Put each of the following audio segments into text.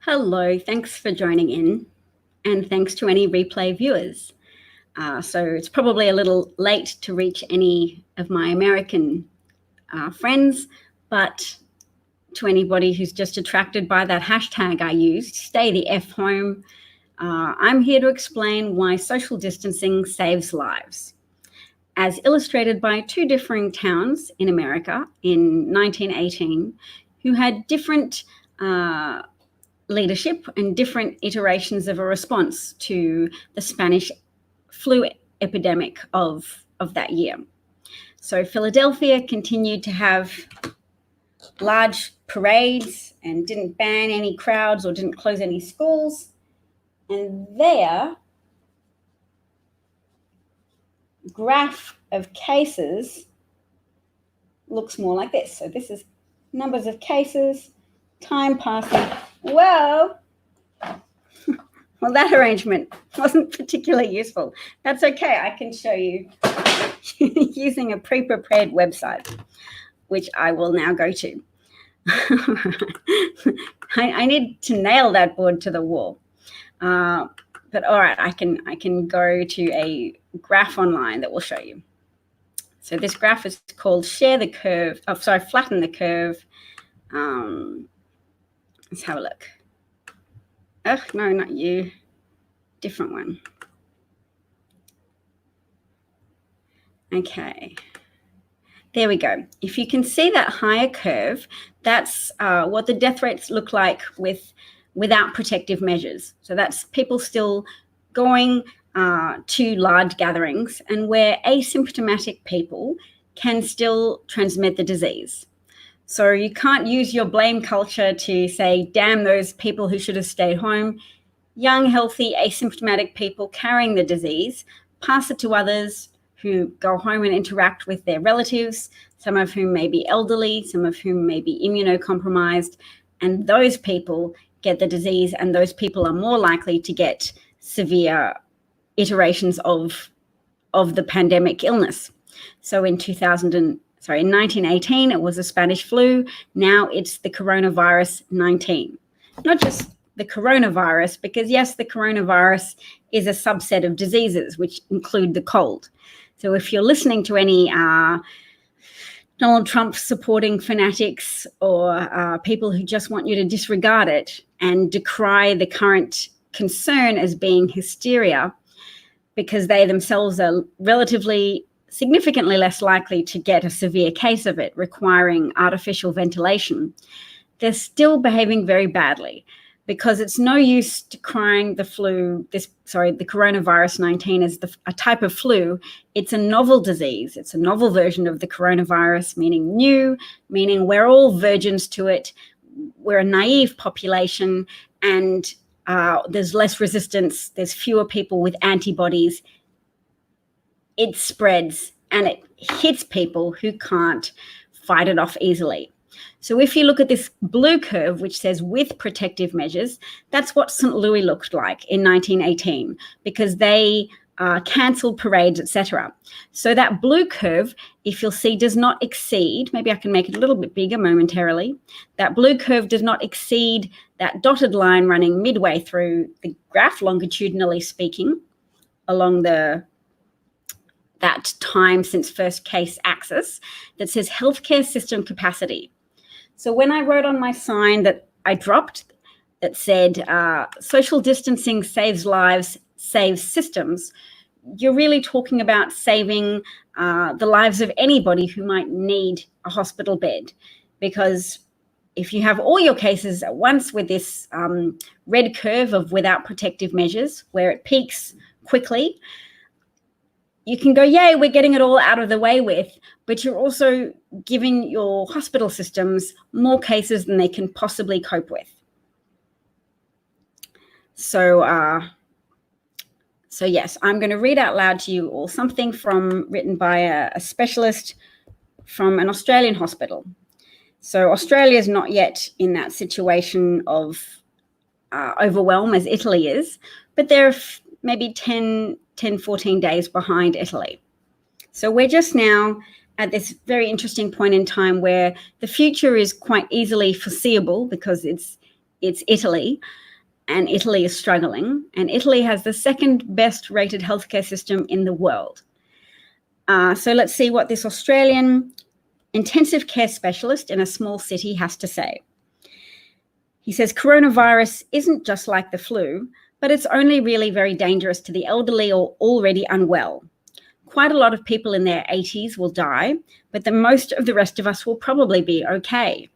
Hello, thanks for joining in, and thanks to any replay viewers. So it's probably a little late to reach any of my American friends, but to anybody who's just attracted by that hashtag I used, stay the F home, I'm here to explain why social distancing saves lives. As illustrated by two differing towns in America in 1918 who had different leadership and different iterations of a response to the Spanish flu epidemic of that year. So Philadelphia continued to have large parades and didn't ban any crowds or didn't close any schools. And their graph of cases looks more like this. So this is numbers of cases, time passing. Well, that arrangement wasn't particularly useful. That's okay. I can show you using a pre-prepared website, which I will now go to. I need to nail that board to the wall. But all right, I can go to a graph online that will show you. So this graph is called flatten the curve. Let's have a look. Oh, no, not you. Different one. Okay. There we go. If you can see that higher curve, that's what the death rates look like without protective measures. So that's people still going to large gatherings and where asymptomatic people can still transmit the disease. So you can't use your blame culture to say, damn those people who should have stayed home. Young, healthy, asymptomatic people carrying the disease pass it to others who go home and interact with their relatives, some of whom may be elderly, some of whom may be immunocompromised, and those people get the disease, and those people are more likely to get severe iterations of the pandemic illness. So in 1918, it was the Spanish flu. Now it's the coronavirus 19. Not just the coronavirus, because yes, the coronavirus is a subset of diseases, which include the cold. So if you're listening to any Donald Trump supporting fanatics or people who just want you to disregard it and decry the current concern as being hysteria, because they themselves are relatively significantly less likely to get a severe case of it requiring artificial ventilation, they're still behaving very badly, because it's no use decrying the coronavirus 19 as a type of flu. It's a novel disease. It's a novel version of the coronavirus, meaning new, meaning we're all virgins to it. We're a naive population, and there's less resistance. There's fewer people with antibodies. It spreads and it hits people who can't fight it off easily. So if you look at this blue curve, which says with protective measures, that's what St. Louis looked like in 1918, because they cancelled parades, etc. So that blue curve, if you'll see, does not exceed, maybe I can make it a little bit bigger momentarily, that blue curve does not exceed that dotted line running midway through the graph, longitudinally speaking, along that time since first case axis that says healthcare system capacity. So when I wrote on my sign that I dropped that said social distancing saves lives, saves systems, you're really talking about saving the lives of anybody who might need a hospital bed. Because if you have all your cases at once with this red curve of without protective measures, where it peaks quickly, you can go, yay, we're getting it all out of the way with, but you're also giving your hospital systems more cases than they can possibly cope with. So yes, I'm going to read out loud to you all something written by a specialist from an Australian hospital. So Australia is not yet in that situation of overwhelm as Italy is, but they're maybe 10, 14 days behind Italy. So we're just now at this very interesting point in time where the future is quite easily foreseeable because it's it's Italy, and Italy is struggling, and Italy has the second best rated healthcare system in the world. So let's see what this Australian intensive care specialist in a small city has to say. He says, coronavirus isn't just like the flu, but it's only really very dangerous to the elderly or already unwell. Quite a lot of people in their 80s will die, but the most of the rest of us will probably be okay.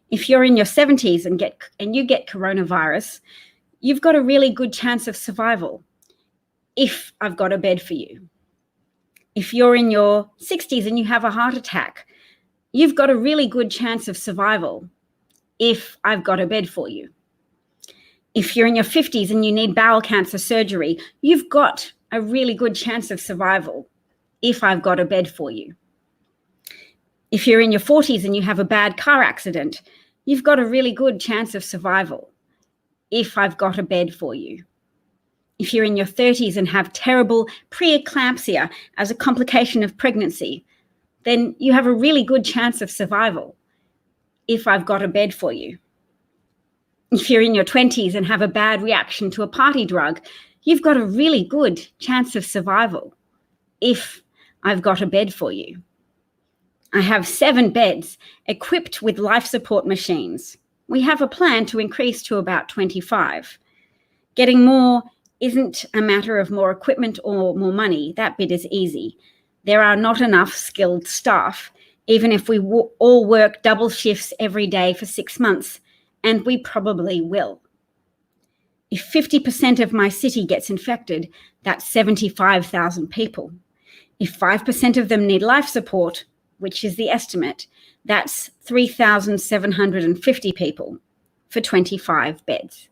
If you're in your 70s and you get coronavirus, you've got a really good chance of survival if I've got a bed for you. If you're in your 60s and you have a heart attack, you've got a really good chance of survival if I've got a bed for you. If you're in your 50s and you need bowel cancer surgery, you've got a really good chance of survival if I've got a bed for you. If you're in your 40s and you have a bad car accident, you've got a really good chance of survival if I've got a bed for you. If you're in your 30s and have terrible preeclampsia as a complication of pregnancy, then you have a really good chance of survival if I've got a bed for you. If you're in your 20s and have a bad reaction to a party drug, you've got a really good chance of survival if I've got a bed for you. I have 7 beds equipped with life support machines. We have a plan to increase to about 25. Getting more isn't a matter of more equipment or more money. That bit is easy. There are not enough skilled staff, even if we all work double shifts every day for 6 months, and we probably will. If 50% of my city gets infected, that's 75,000 people. If 5% of them need life support, which is the estimate, that's 3,750 people for 25 beds.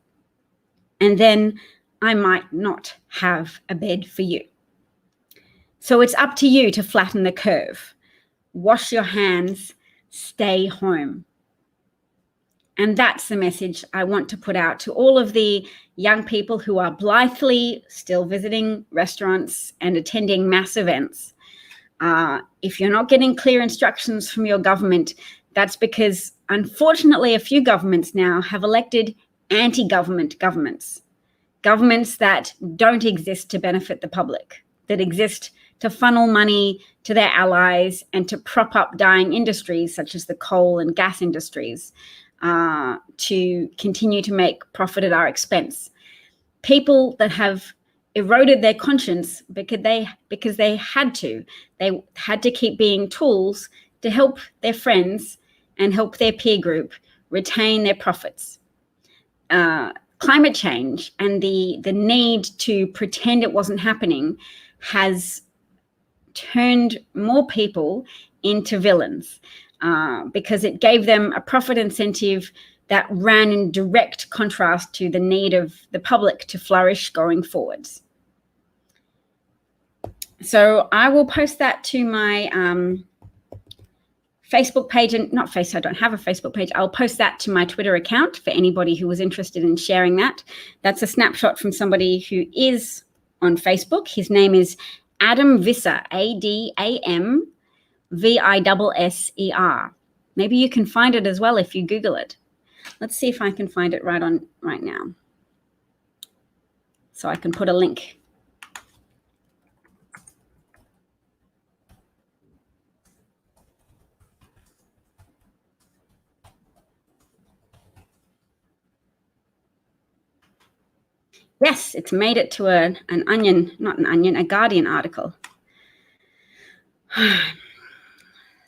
And then I might not have a bed for you. So it's up to you to flatten the curve. Wash your hands, stay home. And that's the message I want to put out to all of the young people who are blithely still visiting restaurants and attending mass events. If you're not getting clear instructions from your government, that's because, unfortunately, a few governments now have elected anti-government governments. Governments that don't exist to benefit the public, that exist to funnel money to their allies and to prop up dying industries such as the coal and gas industries, to continue to make profit at our expense. People that have eroded their conscience because they had to. They had to keep being tools to help their friends and help their peer group retain their profits. Climate change and the need to pretend it wasn't happening has turned more people into villains because it gave them a profit incentive that ran in direct contrast to the need of the public to flourish going forwards. So I will post that to my Facebook page, and not Facebook, I don't have a Facebook page. I'll post that to my Twitter account for anybody who was interested in sharing that. That's a snapshot from somebody who is on Facebook. His name is Adam Visser, AdamVisser. Maybe you can find it as well if you Google it. Let's see if I can find it right now. So I can put a link. Yes, it's made it to a Guardian article.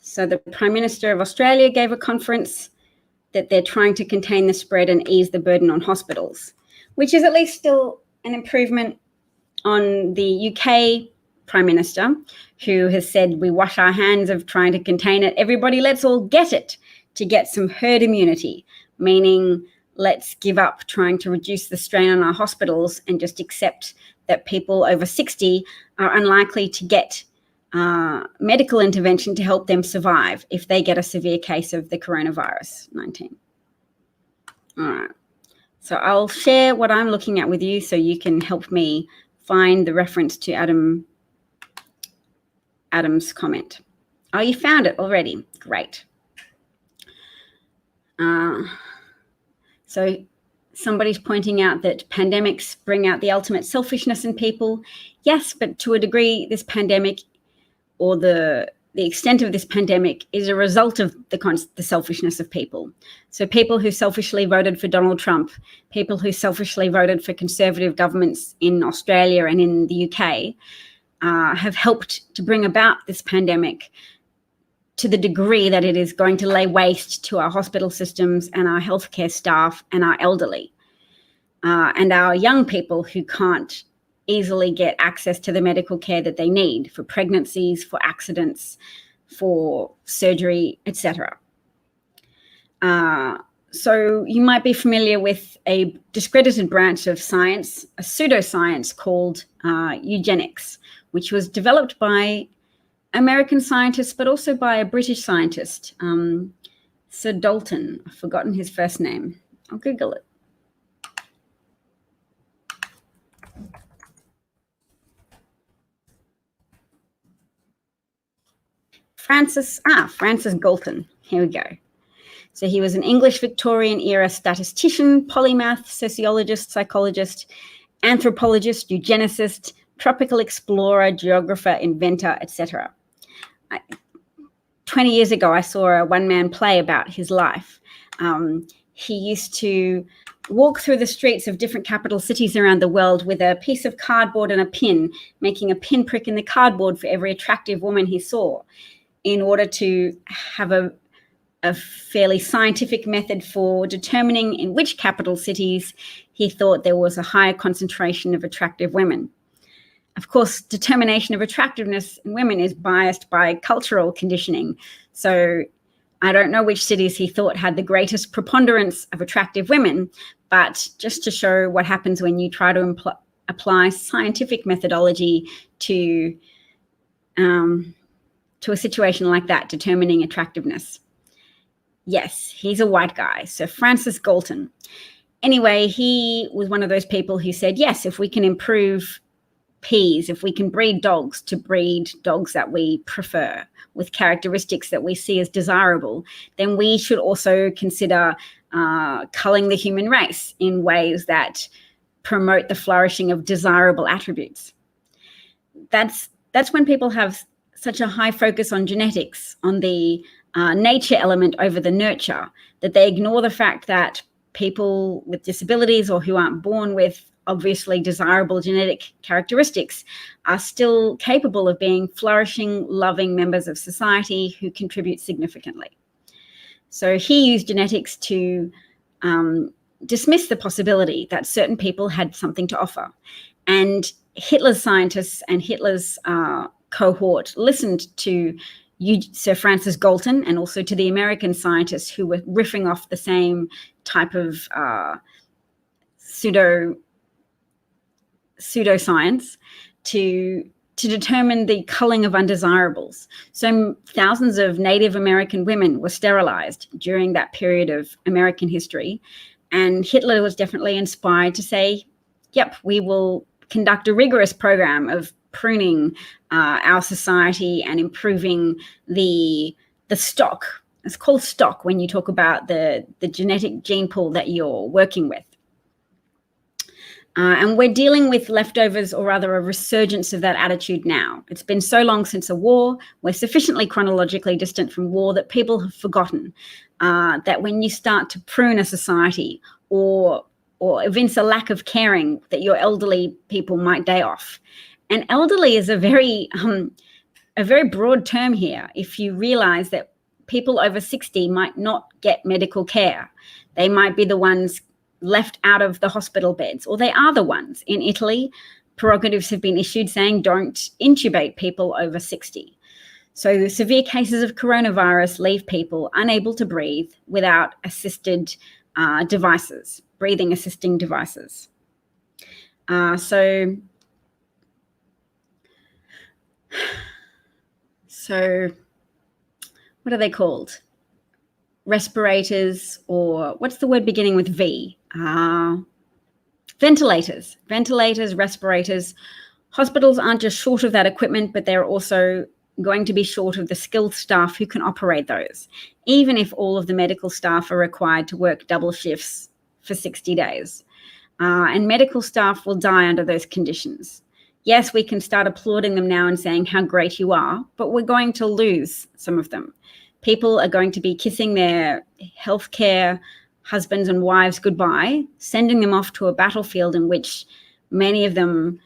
So the Prime Minister of Australia gave a conference that they're trying to contain the spread and ease the burden on hospitals, which is at least still an improvement on the UK Prime Minister, who has said we wash our hands of trying to contain it. Everybody, let's all get it to get some herd immunity, meaning let's give up trying to reduce the strain on our hospitals and just accept that people over 60 are unlikely to get medical intervention to help them survive if they get a severe case of the coronavirus 19. All right. So I'll share what I'm looking at with you so you can help me find the reference to Adam's comment. Oh, you found it already. Great. So So somebody's pointing out that pandemics bring out the ultimate selfishness in people. Yes, but to a degree, this pandemic, or the extent of this pandemic, is a result of the selfishness of people. So people who selfishly voted for Donald Trump, people who selfishly voted for conservative governments in Australia and in the UK, have helped to bring about this pandemic to the degree that it is going to lay waste to our hospital systems and our healthcare staff and our elderly, and our young people who can't easily get access to the medical care that they need for pregnancies, for accidents, for surgery, etc. So you might be familiar with a discredited branch of science, a pseudoscience called eugenics, which was developed by American scientists, but also by a British scientist, Sir Dalton. I've forgotten his first name. I'll Google it. Francis Galton. Here we go. So he was an English Victorian era statistician, polymath, sociologist, psychologist, anthropologist, eugenicist, tropical explorer, geographer, inventor, etc. 20 years ago, I saw a one-man play about his life. He used to walk through the streets of different capital cities around the world with a piece of cardboard and a pin, making a pinprick in the cardboard for every attractive woman he saw, in order to have a fairly scientific method for determining in which capital cities he thought there was a higher concentration of attractive women. Of course, determination of attractiveness in women is biased by cultural conditioning. So I don't know which cities he thought had the greatest preponderance of attractive women, but just to show what happens when you try to apply scientific methodology to a situation like that, determining attractiveness. Yes, he's a white guy. So Francis Galton. Anyway, he was one of those people who said, yes, if we can improve peas, if we can breed dogs to breed dogs that we prefer with characteristics that we see as desirable, then we should also consider culling the human race in ways that promote the flourishing of desirable attributes. That's when people have such a high focus on genetics, on the nature element over the nurture, that they ignore the fact that people with disabilities or who aren't born with obviously desirable genetic characteristics are still capable of being flourishing, loving members of society who contribute significantly. So he used genetics to dismiss the possibility that certain people had something to offer. And Hitler's scientists and Hitler's cohort listened to Sir Francis Galton and also to the American scientists who were riffing off the same type of pseudoscience to determine the culling of undesirables. So thousands of Native American women were sterilized during that period of American history. And Hitler was definitely inspired to say, yep, we will conduct a rigorous program of pruning our society and improving the stock. It's called stock when you talk about the genetic gene pool that you're working with. And we're dealing with leftovers, or rather a resurgence of that attitude now. It's been so long since a war. We're sufficiently chronologically distant from war that people have forgotten that when you start to prune a society or evince a lack of caring, that your elderly people might die off. And elderly is a very broad term here. If you realize that people over 60 might not get medical care, they might be the ones left out of the hospital beds, or they are the ones. In Italy, prerogatives have been issued saying don't intubate people over 60. So severe cases of coronavirus leave people unable to breathe without assisted devices, breathing assisting devices. So what are they called? Respirators, or what's the word beginning with V? Ventilators, respirators. Hospitals aren't just short of that equipment, but they're also going to be short of the skilled staff who can operate those, even if all of the medical staff are required to work double shifts for 60 days. And medical staff will die under those conditions. Yes, we can start applauding them now and saying how great you are, but we're going to lose some of them. People are going to be kissing their healthcare husbands and wives goodbye, sending them off to a battlefield in which many of them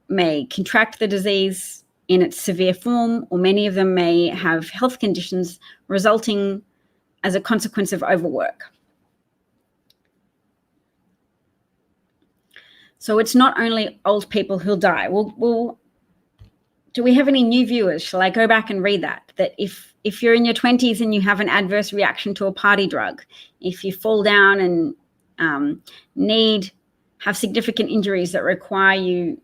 may contract the disease in its severe form, or many of them may have health conditions resulting as a consequence of overwork. So it's not only old people who'll die. Do we have any new viewers? Shall I go back and read that? That if you're in your 20s and you have an adverse reaction to a party drug, if you fall down and have significant injuries that require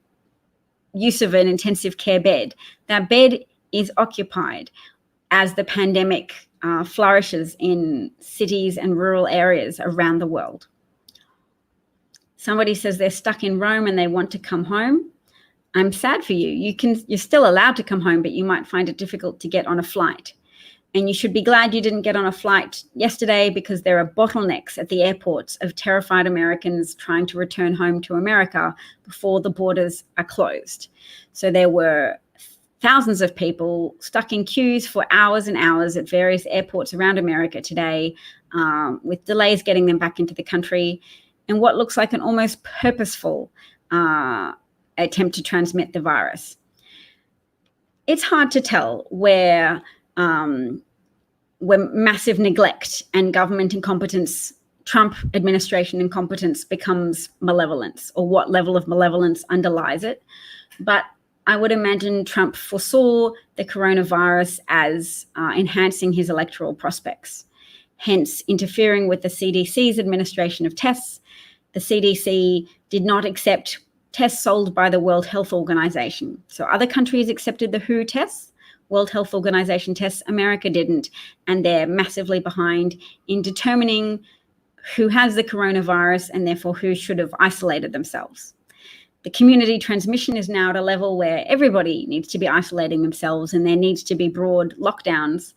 use of an intensive care bed, that bed is occupied as the pandemic flourishes in cities and rural areas around the world. Somebody says they're stuck in Rome and they want to come home. I'm sad for you. You're still allowed to come home, but you might find it difficult to get on a flight. And you should be glad you didn't get on a flight yesterday, because there are bottlenecks at the airports of terrified Americans trying to return home to America before the borders are closed. So there were thousands of people stuck in queues for hours and hours at various airports around America today, with delays getting them back into the country, and what looks like an almost purposeful attempt to transmit the virus. It's hard to tell where massive neglect and government incompetence, Trump administration incompetence, becomes malevolence, or what level of malevolence underlies it. But I would imagine Trump foresaw the coronavirus as enhancing his electoral prospects, hence interfering with the CDC's administration of tests. The CDC did not accept tests sold by the World Health Organization. So other countries accepted the WHO tests, World Health Organization tests. America didn't, and they're massively behind in determining who has the coronavirus and therefore who should have isolated themselves. The community transmission is now at a level where everybody needs to be isolating themselves, and there needs to be broad lockdowns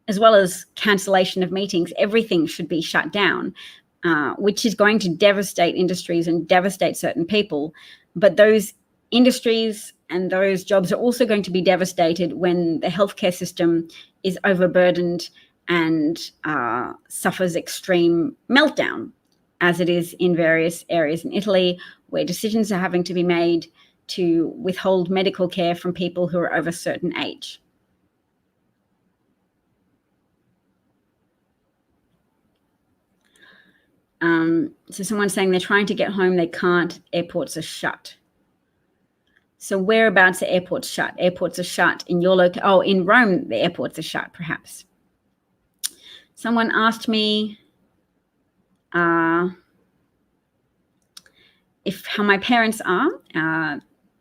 as well as cancellation of meetings. Everything should be shut down, which is going to devastate industries and devastate certain people. But those industries and those jobs are also going to be devastated when the healthcare system is overburdened and suffers extreme meltdown, as it is in various areas in Italy, where decisions are having to be made to withhold medical care from people who are over a certain age. So someone's saying they're trying to get home, they can't, airports are shut. So whereabouts are airports shut? Airports are shut in your in Rome, the airports are shut, perhaps. Someone asked me how my parents are.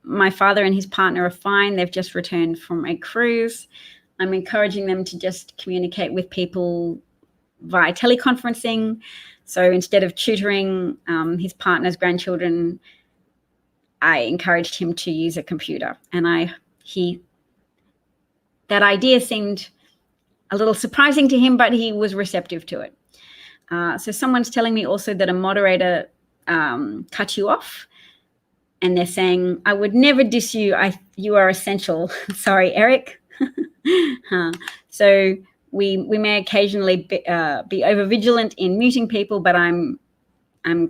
My father and his partner are fine. They've just returned from a cruise. I'm encouraging them to just communicate with people via teleconferencing. So instead of tutoring his partner's grandchildren, I encouraged him to use a computer. And that idea seemed a little surprising to him, but he was receptive to it. So someone's telling me also that a moderator cut you off, and they're saying, I would never diss you. You are essential. Sorry, Eric. So we may occasionally be over vigilant in muting people, but I'm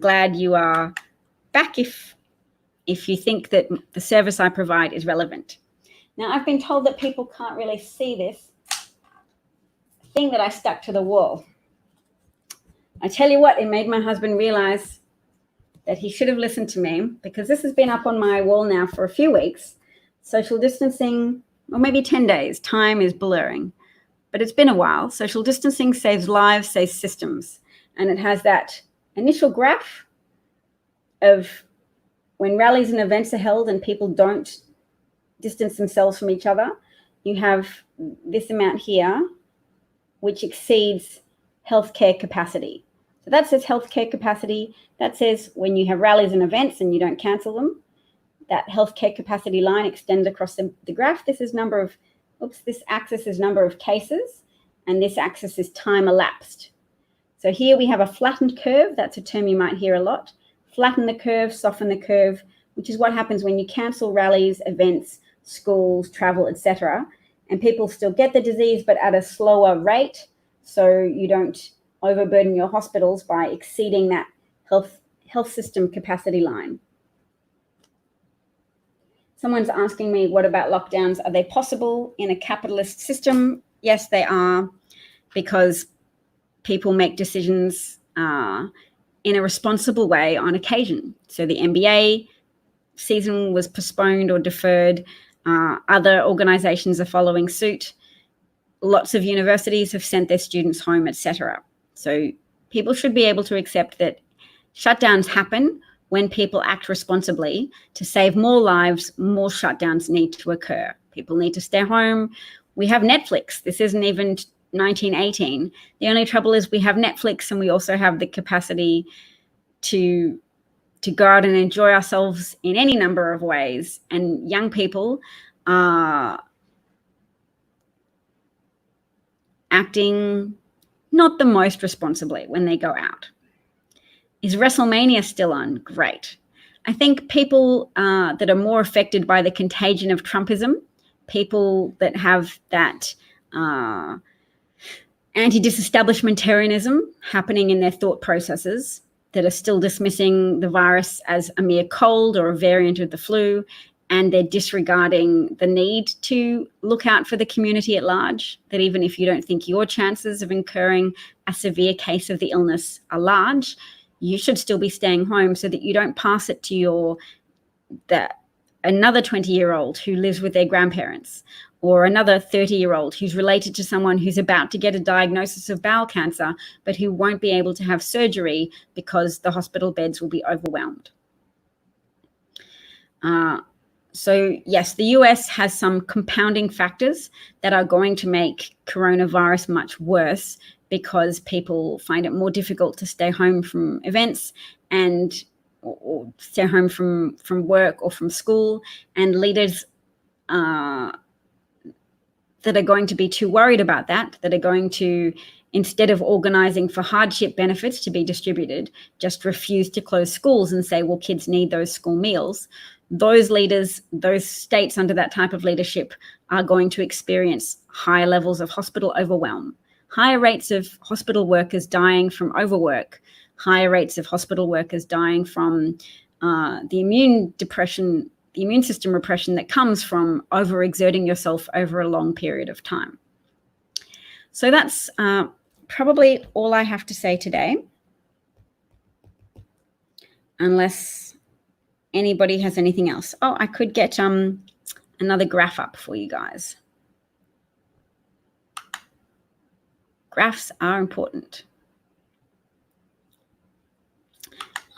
glad you are back if you think that the service I provide is relevant. Now, I've been told that people can't really see this thing that I stuck to the wall. I tell you what, it made my husband realize that he should have listened to me, because this has been up on my wall now for a few weeks. Social distancing, or maybe 10 days. Time is blurring, but it's been a while. Social distancing saves lives, saves systems. And it has that initial graph of when rallies and events are held and people don't distance themselves from each other. You have this amount here, which exceeds healthcare capacity. So that says healthcare capacity. That says when you have rallies and events and you don't cancel them, that healthcare capacity line extends across the graph. This is this axis is number of cases, and this axis is time elapsed. So here we have a flattened curve. That's a term you might hear a lot. Flatten the curve, soften the curve, which is what happens when you cancel rallies, events, schools, travel, etc. And people still get the disease, but at a slower rate, so you don't overburden your hospitals by exceeding that health system capacity line. Someone's asking me, what about lockdowns? Are they possible in a capitalist system? Yes, they are, because people make decisions in a responsible way on occasion. So the NBA season was postponed or deferred. Other organizations are following suit. Lots of universities have sent their students home, etc. So people should be able to accept that shutdowns happen when people act responsibly. To save more lives, more shutdowns need to occur. People need to stay home. We have Netflix. This isn't even 1918. The only trouble is we have Netflix and we also have the capacity to go out and enjoy ourselves in any number of ways. And young people are acting not the most responsibly when they go out. Is WrestleMania still on? Great. I think people that are more affected by the contagion of Trumpism, people that have that anti-disestablishmentarianism happening in their thought processes, that are still dismissing the virus as a mere cold or a variant of the flu, and they're disregarding the need to look out for the community at large, that even if you don't think your chances of incurring a severe case of the illness are large, you should still be staying home so that you don't pass it to another 20-year-old who lives with their grandparents, or another 30-year-old who's related to someone who's about to get a diagnosis of bowel cancer, but who won't be able to have surgery because the hospital beds will be overwhelmed. So yes, the US has some compounding factors that are going to make coronavirus much worse, because people find it more difficult to stay home from events and or stay home from work or from school, and leaders that are going to be too worried about that are going to, instead of organizing for hardship benefits to be distributed, just refuse to close schools and say, well, kids need those school meals. Those leaders, those states under that type of leadership are going to experience higher levels of hospital overwhelm, higher rates of hospital workers dying from overwork, higher rates of hospital workers dying from the immune system repression that comes from overexerting yourself over a long period of time. So that's probably all I have to say today, unless anybody has anything else. Oh, I could get another graph up for you guys. Graphs are important.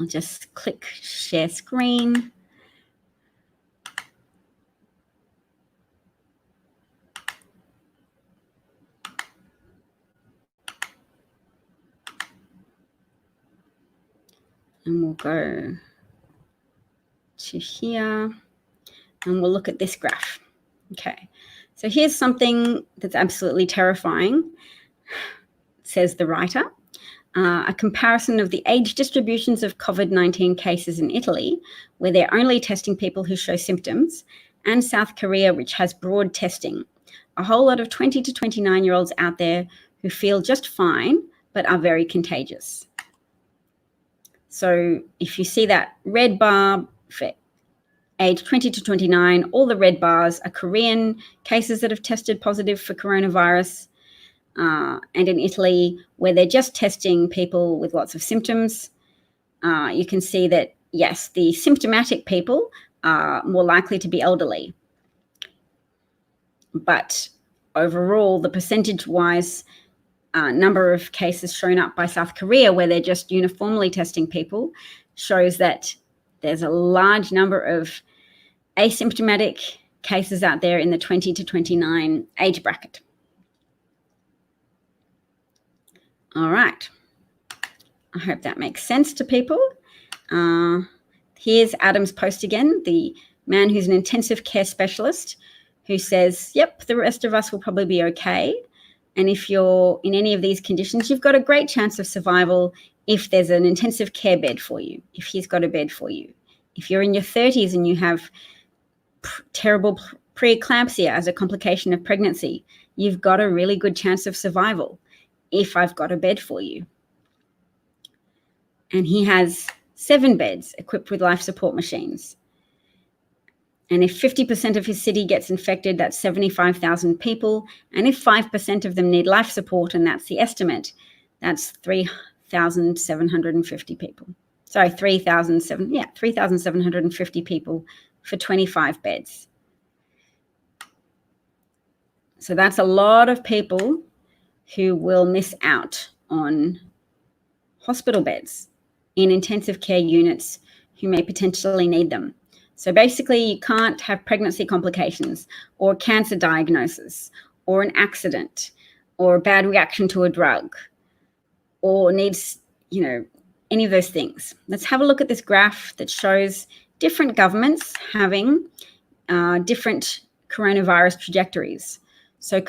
I'll just click share screen. And we'll go to here and we'll look at this graph. Okay, so here's something that's absolutely terrifying, says the writer. A comparison of the age distributions of COVID-19 cases in Italy, where they're only testing people who show symptoms, and South Korea, which has broad testing. A whole lot of 20 to 29-year-olds out there who feel just fine, but are very contagious. So if you see that red bar for age 20 to 29, all the red bars are Korean cases that have tested positive for coronavirus. And in Italy, where they're just testing people with lots of symptoms, you can see that, yes, the symptomatic people are more likely to be elderly. But overall, the percentage-wise number of cases shown up by South Korea, where they're just uniformly testing people, shows that there's a large number of asymptomatic cases out there in the 20 to 29 age bracket. All right. I hope that makes sense to people. Here's Adam's post again, the man who's an intensive care specialist who says, yep, the rest of us will probably be okay. And if you're in any of these conditions, you've got a great chance of survival if there's an intensive care bed for you, if he's got a bed for you. If you're in your 30s and you have terrible preeclampsia as a complication of pregnancy, you've got a really good chance of survival if I've got a bed for you. And he has 7 beds equipped with life support machines. And if 50% of his city gets infected, that's 75,000 people. And if 5% of them need life support, and that's the estimate, that's 3,750 people. Sorry, 3,750 people for 25 beds. So that's a lot of people who will miss out on hospital beds in intensive care units who may potentially need them. So basically, you can't have pregnancy complications or cancer diagnosis or an accident or a bad reaction to a drug or needs, any of those things. Let's have a look at this graph that shows different governments having different coronavirus trajectories. So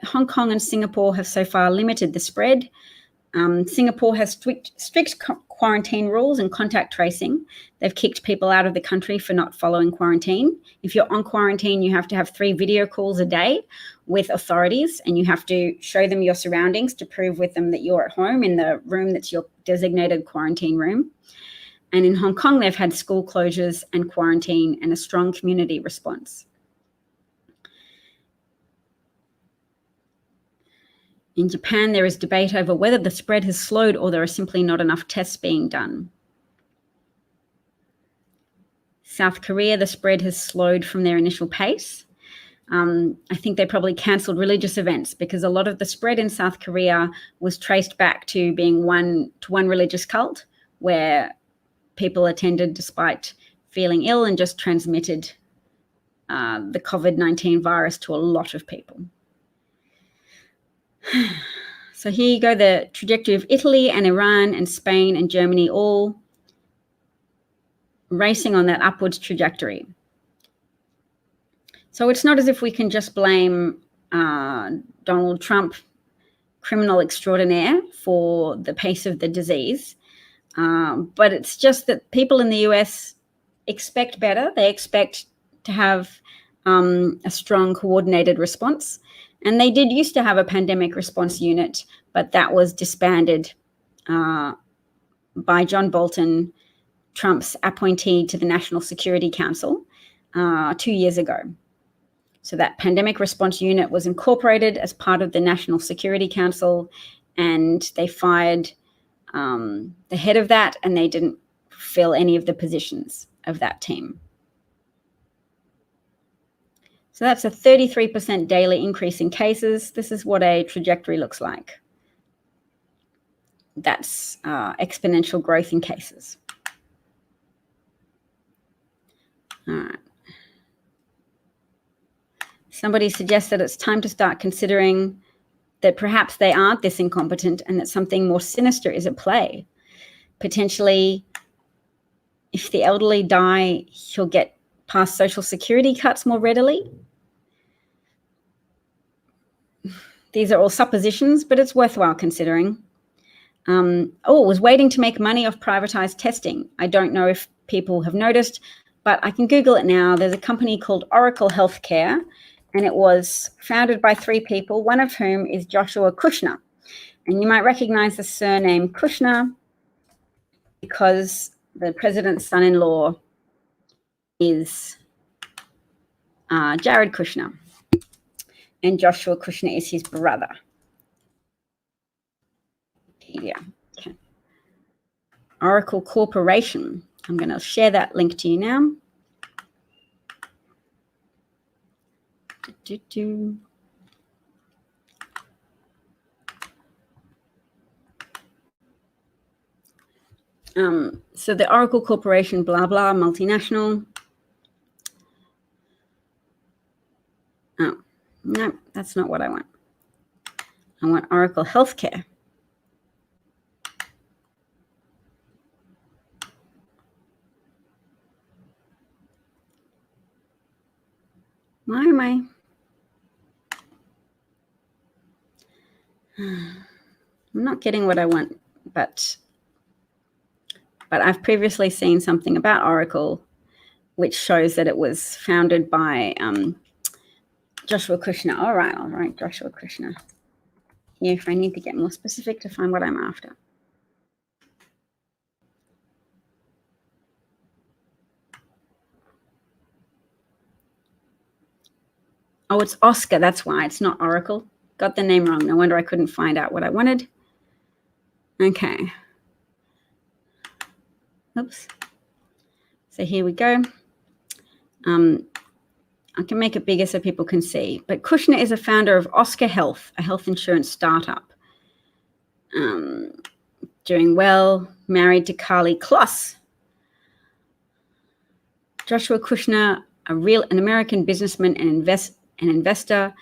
Hong Kong and Singapore have so far limited the spread. Singapore has strict quarantine rules and contact tracing. They've kicked people out of the country for not following quarantine. If you're on quarantine, you have to have 3 video calls a day with authorities, and you have to show them your surroundings to prove with them that you're at home in the room that's your designated quarantine room. And in Hong Kong, they've had school closures and quarantine and a strong community response. In Japan, there is debate over whether the spread has slowed or there are simply not enough tests being done. South Korea, the spread has slowed from their initial pace. I think they probably cancelled religious events because a lot of the spread in South Korea was traced back to being one religious cult where people attended despite feeling ill and just transmitted the COVID-19 virus to a lot of people. So here you go, the trajectory of Italy and Iran and Spain and Germany all racing on that upwards trajectory. So it's not as if we can just blame Donald Trump, criminal extraordinaire, for the pace of the disease. But it's just that people in the US expect better. They expect to have a strong coordinated response. And they did used to have a pandemic response unit, but that was disbanded by John Bolton, Trump's appointee to the National Security Council 2 years ago. So that pandemic response unit was incorporated as part of the National Security Council, and they fired the head of that, and they didn't fill any of the positions of that team. So that's a 33% daily increase in cases. This is what a trajectory looks like. That's exponential growth in cases. All right. Somebody suggests that it's time to start considering that perhaps they aren't this incompetent and that something more sinister is at play. Potentially, if the elderly die, he'll get past Social Security cuts more readily. These are all suppositions, but it's worthwhile considering. Was waiting to make money off privatized testing. I don't know if people have noticed, but I can Google it now. There's a company called Oracle Healthcare, and it was founded by 3 people, one of whom is Joshua Kushner. And you might recognize the surname Kushner because the president's son-in-law is Jared Kushner, and Joshua Kushner is his brother. Yeah. Okay. Oracle Corporation. I'm going to share that link to you now. So the Oracle Corporation, blah, blah, multinational. Oh, no, that's not what I want. I want Oracle Healthcare. Why am I? I'm not getting what I want, but I've previously seen something about Oracle which shows that it was founded by Joshua Kushner. All right, Joshua Kushner. Here, if I need to get more specific to find what I'm after. Oh, it's Oscar. That's why. It's not Oracle. Got the name wrong. No wonder I couldn't find out what I wanted. Okay. Oops. So here we go. I can make it bigger so people can see. But Kushner is a founder of Oscar Health, a health insurance startup. Doing well, married to Carly Kloss. Joshua Kushner, an American businessman and investor,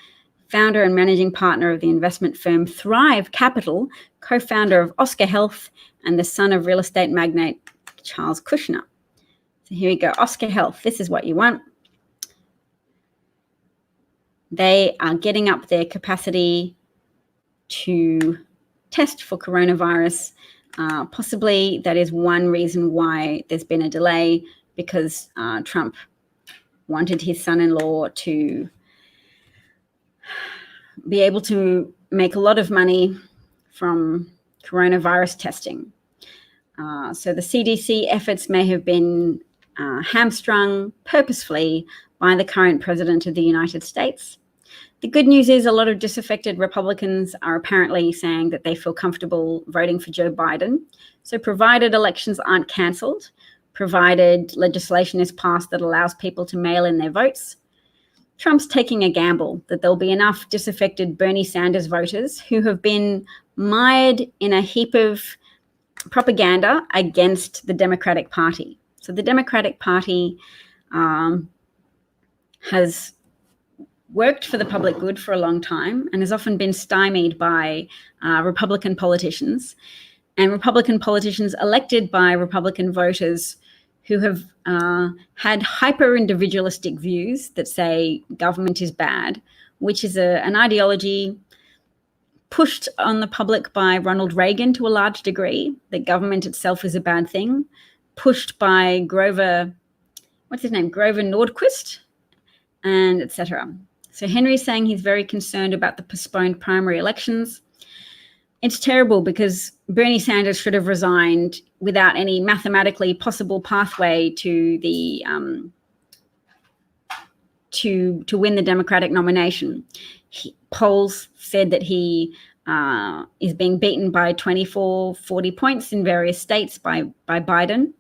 founder and managing partner of the investment firm Thrive Capital, co-founder of Oscar Health, and the son of real estate magnate Charles Kushner. So here we go, Oscar Health. This is what you want. They are getting up their capacity to test for coronavirus. Possibly that is one reason why there's been a delay, because Trump wanted his son-in-law to be able to make a lot of money from coronavirus testing. So the CDC efforts may have been hamstrung purposefully by the current president of the United States. The good news is a lot of disaffected Republicans are apparently saying that they feel comfortable voting for Joe Biden. So provided elections aren't cancelled, provided legislation is passed that allows people to mail in their votes, Trump's taking a gamble that there'll be enough disaffected Bernie Sanders voters who have been mired in a heap of propaganda against the Democratic Party. So the Democratic Party has worked for the public good for a long time and has often been stymied by Republican politicians, and Republican politicians elected by Republican voters who have had hyper-individualistic views that say government is bad, which is an ideology pushed on the public by Ronald Reagan to a large degree, that government itself is a bad thing, pushed by Grover Nordquist, and etc. So Henry's saying he's very concerned about the postponed primary elections. It's terrible because Bernie Sanders should have resigned without any mathematically possible pathway to the to win the Democratic nomination. Polls said that he is being beaten by 24, 40 points in various states by Biden.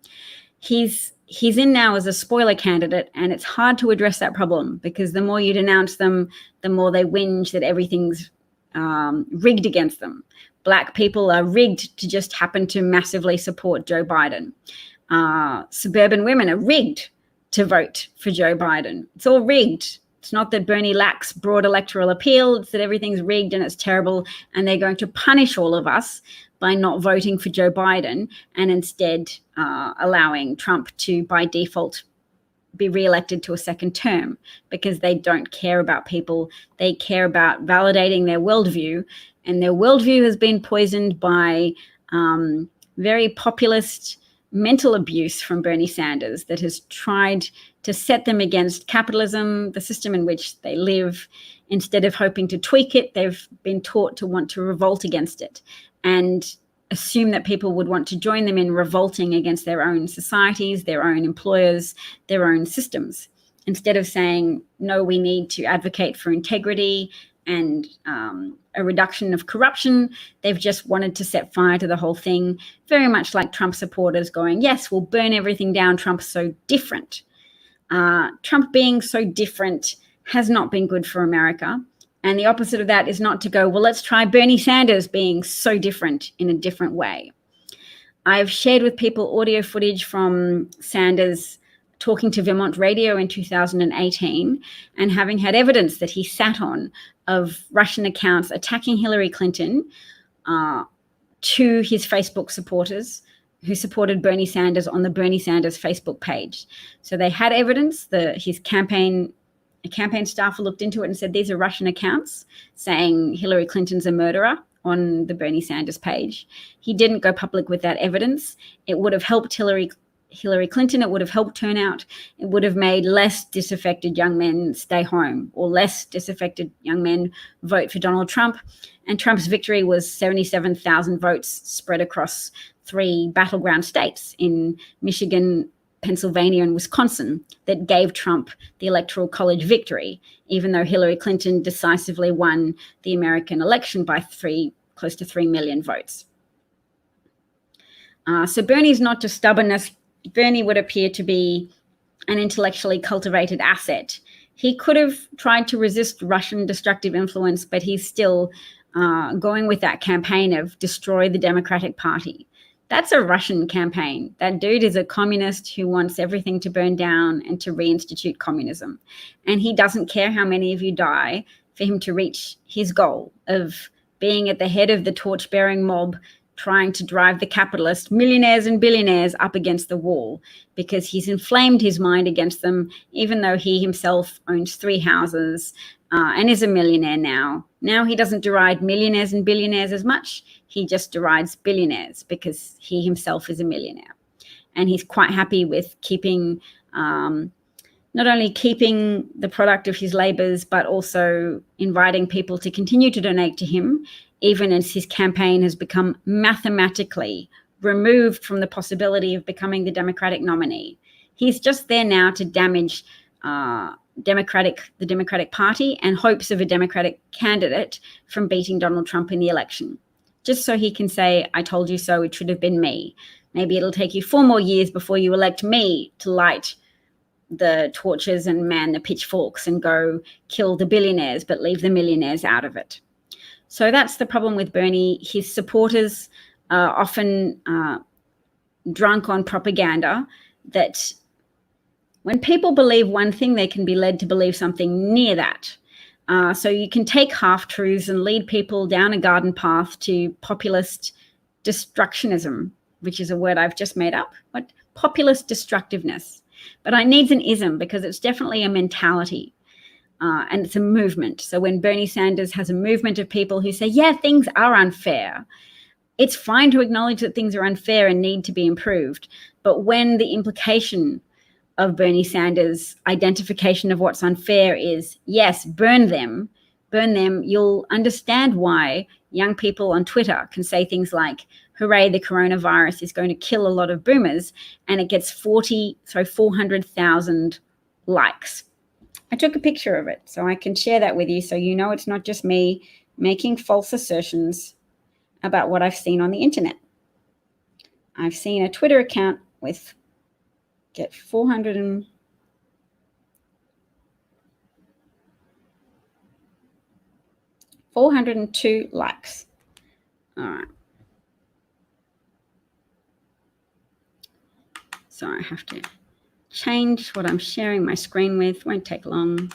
He's in now as a spoiler candidate, and it's hard to address that problem because the more you denounce them, the more they whinge that everything's rigged against them. Black people are rigged to just happen to massively support Joe Biden. Suburban women are rigged to vote for Joe Biden. It's all rigged. It's not that Bernie lacks broad electoral appeal. It's that everything's rigged and it's terrible, and they're going to punish all of us by not voting for Joe Biden and instead allowing Trump to, by default, be reelected to a second term, because they don't care about people. They care about validating their worldview, and their worldview has been poisoned by very populist mental abuse from Bernie Sanders that has tried to set them against capitalism, the system in which they live. Instead of hoping to tweak it, they've been taught to want to revolt against it and assume that people would want to join them in revolting against their own societies, their own employers, their own systems. Instead of saying, no, we need to advocate for integrity and a reduction of corruption, they've just wanted to set fire to the whole thing, very much like Trump supporters going, yes, we'll burn everything down, Trump's so different. Trump being so different has not been good for America. And the opposite of that is not to go, well, let's try Bernie Sanders being so different in a different way. I've shared with people audio footage from Sanders talking to Vermont Radio in 2018 and having had evidence that he sat on of Russian accounts attacking Hillary Clinton to his Facebook supporters who supported Bernie Sanders on the Bernie Sanders Facebook page. So they had evidence. His campaign staffer looked into it and said, these are Russian accounts saying Hillary Clinton's a murderer on the Bernie Sanders page. He didn't go public with that evidence. It would have helped Hillary Clinton. It would have helped turnout. It would have made less disaffected young men stay home, or less disaffected young men vote for Donald Trump. And Trump's victory was 77,000 votes spread across 3 battleground states in Michigan, Pennsylvania, and Wisconsin that gave Trump the Electoral College victory, even though Hillary Clinton decisively won the American election by close to 3 million votes. So Bernie's not just stubbornness. Bernie would appear to be an intellectually cultivated asset. He could have tried to resist Russian destructive influence, but he's still going with that campaign of destroy the Democratic Party. That's a Russian campaign. That dude is a communist who wants everything to burn down and to reinstitute communism. And he doesn't care how many of you die for him to reach his goal of being at the head of the torch-bearing mob, trying to drive the capitalist millionaires and billionaires up against the wall, because he's inflamed his mind against them, even though he himself owns 3 houses and is a millionaire now. Now he doesn't deride millionaires and billionaires as much. He just derides billionaires because he himself is a millionaire. And he's quite happy with keeping, not only keeping the product of his labors, but also inviting people to continue to donate to him, even as his campaign has become mathematically removed from the possibility of becoming the Democratic nominee. He's just there now to damage the Democratic Party and hopes of a Democratic candidate from beating Donald Trump in the election, just so he can say, I told you so, it should have been me. Maybe it'll take you 4 more years before you elect me to light the torches and man the pitchforks and go kill the billionaires, but leave the millionaires out of it. So that's the problem with Bernie. His supporters are often drunk on propaganda that when people believe one thing, they can be led to believe something near that. So you can take half-truths and lead people down a garden path to populist destructionism, which is a word I've just made up. What? Populist destructiveness. But I need an ism because it's definitely a mentality. And it's a movement. So when Bernie Sanders has a movement of people who say, yeah, things are unfair, it's fine to acknowledge that things are unfair and need to be improved. But when the implication of Bernie Sanders' identification of what's unfair is, yes, burn them, you'll understand why young people on Twitter can say things like, hooray, the coronavirus is going to kill a lot of boomers, and it gets 400,000 likes. I took a picture of it so I can share that with you so you know it's not just me making false assertions about what I've seen on the internet. I've seen a Twitter account with 402 likes. All right. So I have to change what I'm sharing my screen with. Won't take long.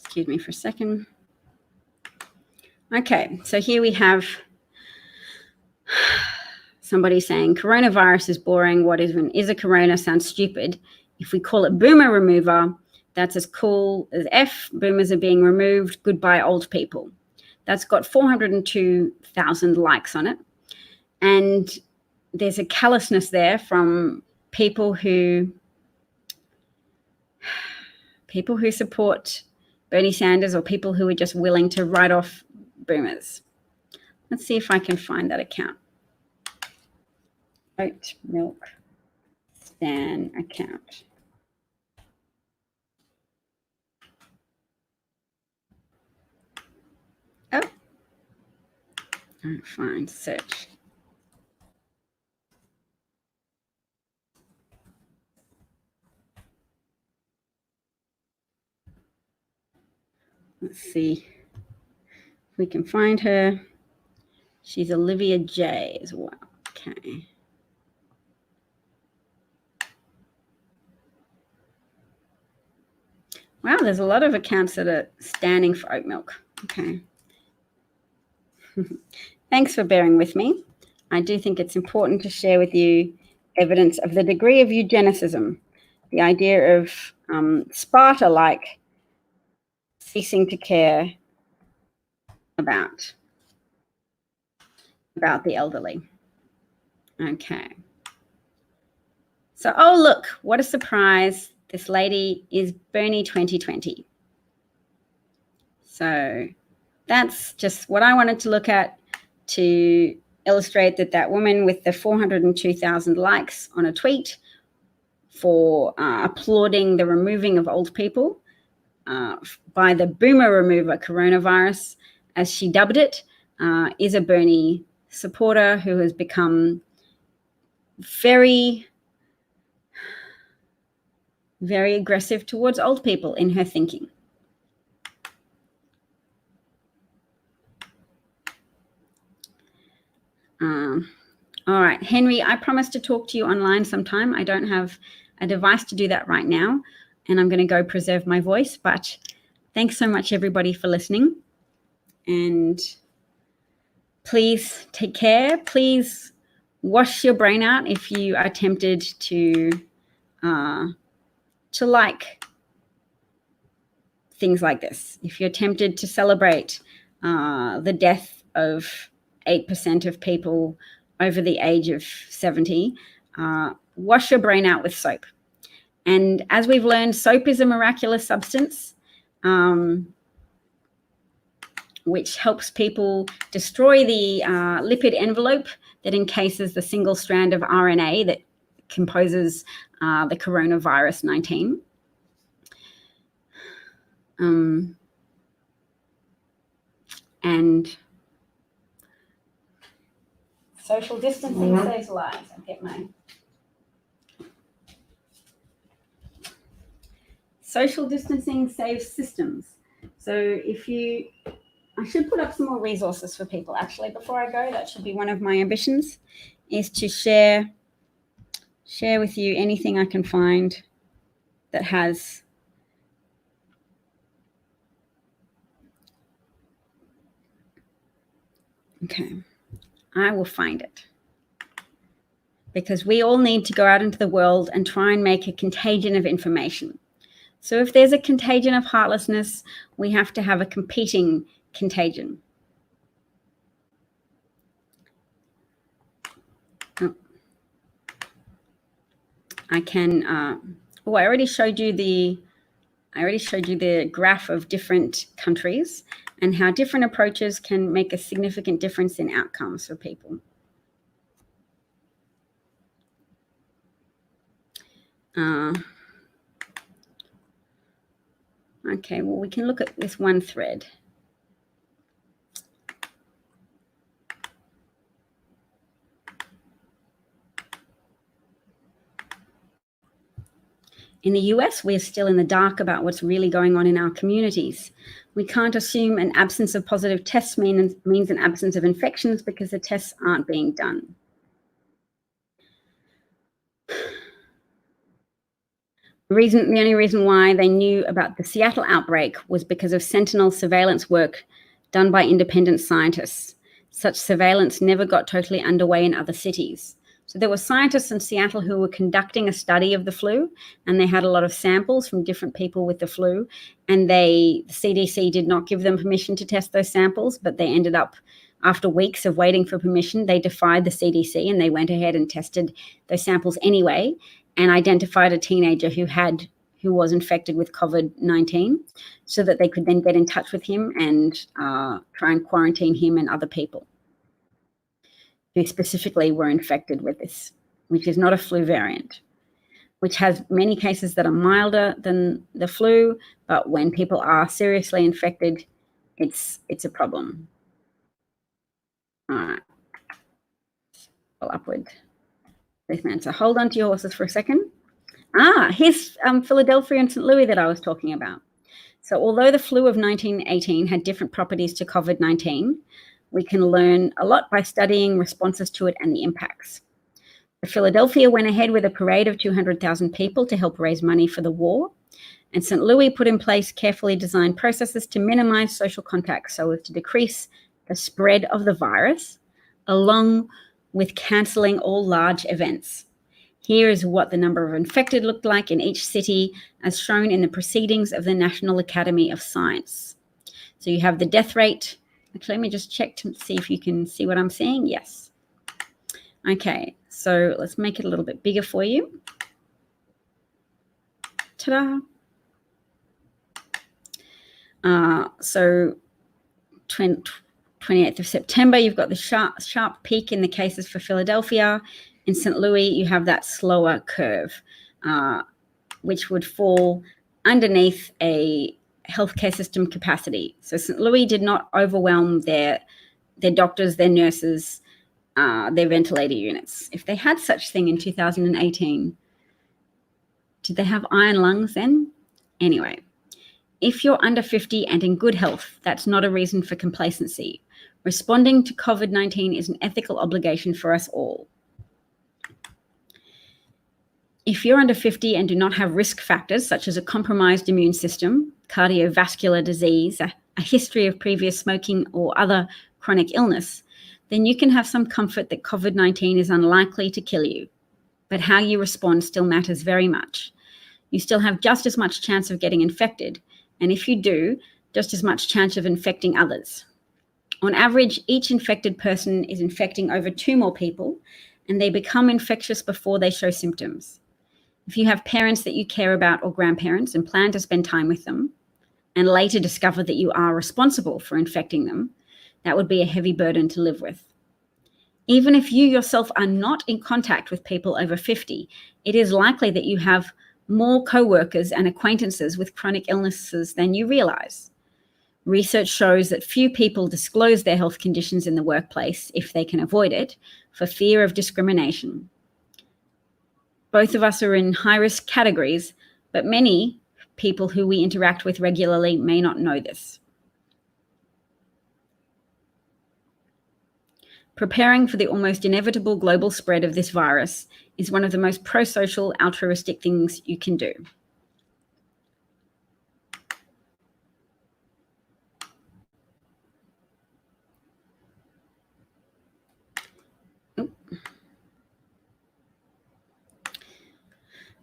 Excuse me for a second. Okay, so here we have somebody saying coronavirus is boring. What is a corona? Sounds stupid. If we call it boomer remover, that's as cool as F. Boomers are being removed. Goodbye, old people. That's got 402,000 likes on it. And there's a callousness there from people who support Bernie Sanders, or people who are just willing to write off boomers. Let's see if I can find that account. Oat Milk Stan account. Oh, find search. Let's see if we can find her. She's Olivia J as well. Okay. Wow, there's a lot of accounts that are standing for oat milk. Okay. Thanks for bearing with me. I do think it's important to share with you evidence of the degree of eugenicism, the idea of Sparta-like ceasing to care about the elderly. Okay. So, oh, look, what a surprise. This lady is Bernie 2020. So that's just what I wanted to look at to illustrate that woman with the 402,000 likes on a tweet for applauding the removing of old people by the boomer remover coronavirus, as she dubbed it, is a Bernie supporter who has become very, very aggressive towards old people in her thinking. All right, Henry, I promised to talk to you online sometime. I don't have a device to do that right now, and I'm going to go preserve my voice. But thanks so much, everybody, for listening. And please take care. Please wash your brain out if you are tempted to like things like this. If you're tempted to celebrate the death of 8% of people over the age of 70, wash your brain out with soap. And as we've learned, soap is a miraculous substance which helps people destroy the lipid envelope that encases the single strand of RNA that composes the coronavirus 19. And social distancing saves lives. I'll get my social distancing saves systems. So if you, I should put up some more resources for people actually before I go. That should be one of my ambitions, is to share with you anything I can find that has okay. I will find it, because we all need to go out into the world and try and make a contagion of information. So if there's a contagion of heartlessness, we have to have a competing contagion. Oh. I can, I already showed you the graph of different countries and how different approaches can make a significant difference in outcomes for people. Okay, well, we can look at this one thread. In the US, we're still in the dark about what's really going on in our communities. We can't assume an absence of positive tests means an absence of infections, because the tests aren't being done. The only reason why they knew about the Seattle outbreak was because of sentinel surveillance work done by independent scientists. Such surveillance never got totally underway in other cities. So there were scientists in Seattle who were conducting a study of the flu, and they had a lot of samples from different people with the flu, and the CDC did not give them permission to test those samples, but they ended up, after weeks of waiting for permission, they defied the CDC and they went ahead and tested those samples anyway and identified a teenager who was infected with COVID-19, so that they could then get in touch with him and try and quarantine him and other people who specifically were infected with this, which is not a flu variant, which has many cases that are milder than the flu, but when people are seriously infected, it's a problem. All right. Well, upward. So hold on to your horses for a second. Here's Philadelphia and St. Louis that I was talking about. So although the flu of 1918 had different properties to COVID-19, we can learn a lot by studying responses to it and the impacts. Philadelphia went ahead with a parade of 200,000 people to help raise money for the war, and St. Louis put in place carefully designed processes to minimize social contact so as to decrease the spread of the virus, along with cancelling all large events. Here is what the number of infected looked like in each city, as shown in the proceedings of the National Academy of Science. So you have the death rate. Actually, let me just check to see if you can see what I'm seeing. Yes. Okay, so let's make it a little bit bigger for you. Ta-da. So 28th of September, you've got the sharp peak in the cases for Philadelphia. In St. Louis, you have that slower curve, which would fall underneath a healthcare system capacity. So St. Louis did not overwhelm their doctors, their nurses, their ventilator units. If they had such thing in 2018, did they have iron lungs then? Anyway, if you're under 50 and in good health, that's not a reason for complacency. Responding to COVID-19 is an ethical obligation for us all. If you're under 50 and do not have risk factors such as a compromised immune system, cardiovascular disease, a history of previous smoking or other chronic illness, then you can have some comfort that COVID-19 is unlikely to kill you. But how you respond still matters very much. You still have just as much chance of getting infected, and if you do, just as much chance of infecting others. On average, each infected person is infecting over 2 more people, and they become infectious before they show symptoms. If you have parents that you care about or grandparents and plan to spend time with them, and later discover that you are responsible for infecting them, that would be a heavy burden to live with. Even if you yourself are not in contact with people over 50, it is likely that you have more co-workers and acquaintances with chronic illnesses than you realize. Research shows that few people disclose their health conditions in the workplace, if they can avoid it, for fear of discrimination. Both of us are in high-risk categories, but many people who we interact with regularly may not know this. Preparing for the almost inevitable global spread of this virus is one of the most pro-social, altruistic things you can do.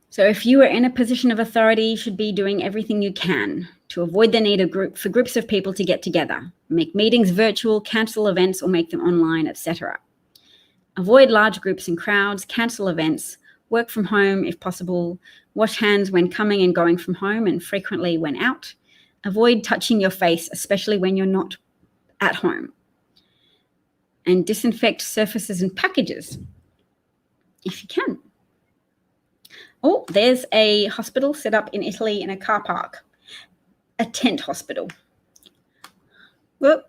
So if you are in a position of authority, you should be doing everything you can to avoid the need for groups of people to get together, make meetings virtual, cancel events or make them online, etc. Avoid large groups and crowds, cancel events, work from home if possible, wash hands when coming and going from home and frequently when out. Avoid touching your face, especially when you're not at home. And disinfect surfaces and packages if you can. Oh, there's a hospital set up in Italy in a car park, a tent hospital. Whoop.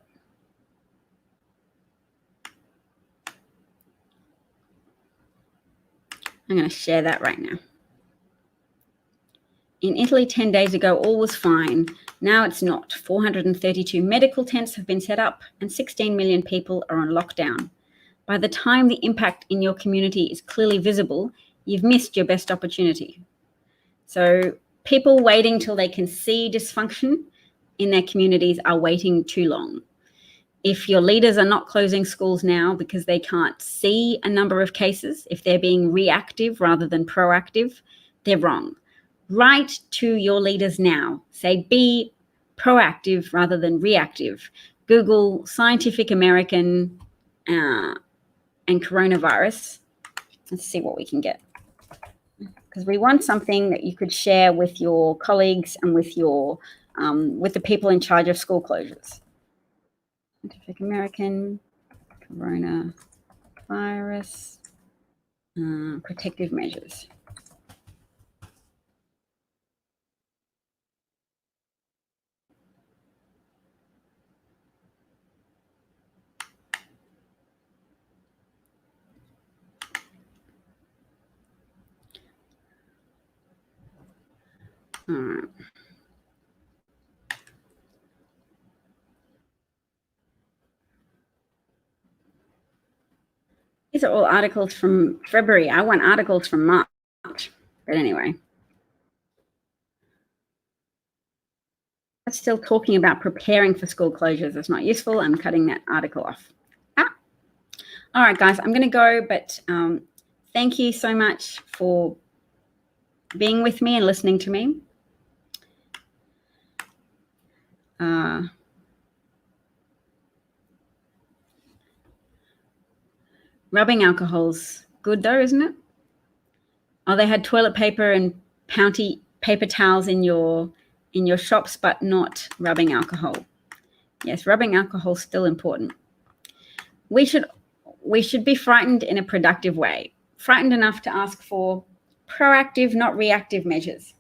I'm going to share that right now. In Italy 10 days ago, all was fine. Now it's not. 432 medical tents have been set up and 16 million people are on lockdown. By the time the impact in your community is clearly visible, you've missed your best opportunity. So people waiting till they can see dysfunction in their communities are waiting too long. If your leaders are not closing schools now because they can't see a number of cases, if they're being reactive rather than proactive, they're wrong. Write to your leaders now. Say, be proactive rather than reactive. Google Scientific American and coronavirus. Let's see what we can get. Because we want something that you could share with your colleagues and with your with the people in charge of school closures. Scientific American, coronavirus, protective measures. All right. These are all articles from February. I want articles from March. But anyway. That's still talking about preparing for school closures. It's not useful. I'm cutting that article off. All right, guys, I'm going to go, but thank you so much for being with me and listening to me. Rubbing alcohol's good though, isn't it? Oh, they had toilet paper and Pounty paper towels in your shops, but not rubbing alcohol. Yes, rubbing alcohol is still important. We should be frightened in a productive way, frightened enough to ask for proactive, not reactive measures.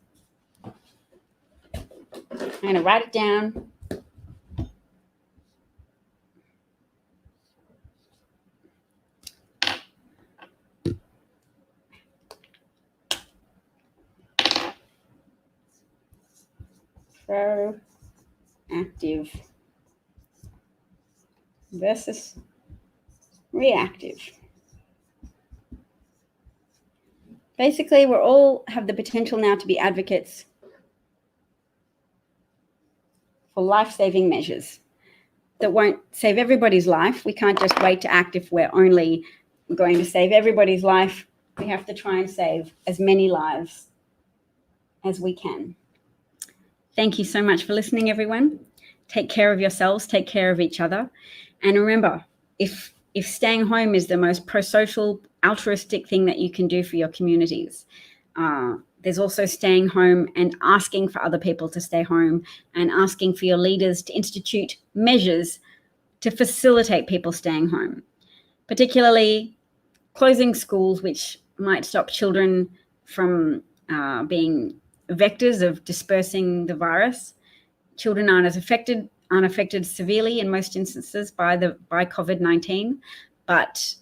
I'm going to write it down. Proactive versus reactive. Basically, we all have the potential now to be advocates for life-saving measures that won't save everybody's life. We can't just wait to act if we're only going to save everybody's life. We have to try and save as many lives as we can. Thank you so much for listening, everyone. Take care of yourselves, take care of each other. And remember, if staying home is the most pro-social, altruistic thing that you can do for your communities, there's also staying home and asking for other people to stay home and asking for your leaders to institute measures to facilitate people staying home, particularly closing schools, which might stop children from being vectors of dispersing the virus. Children aren't affected severely in most instances by COVID-19, but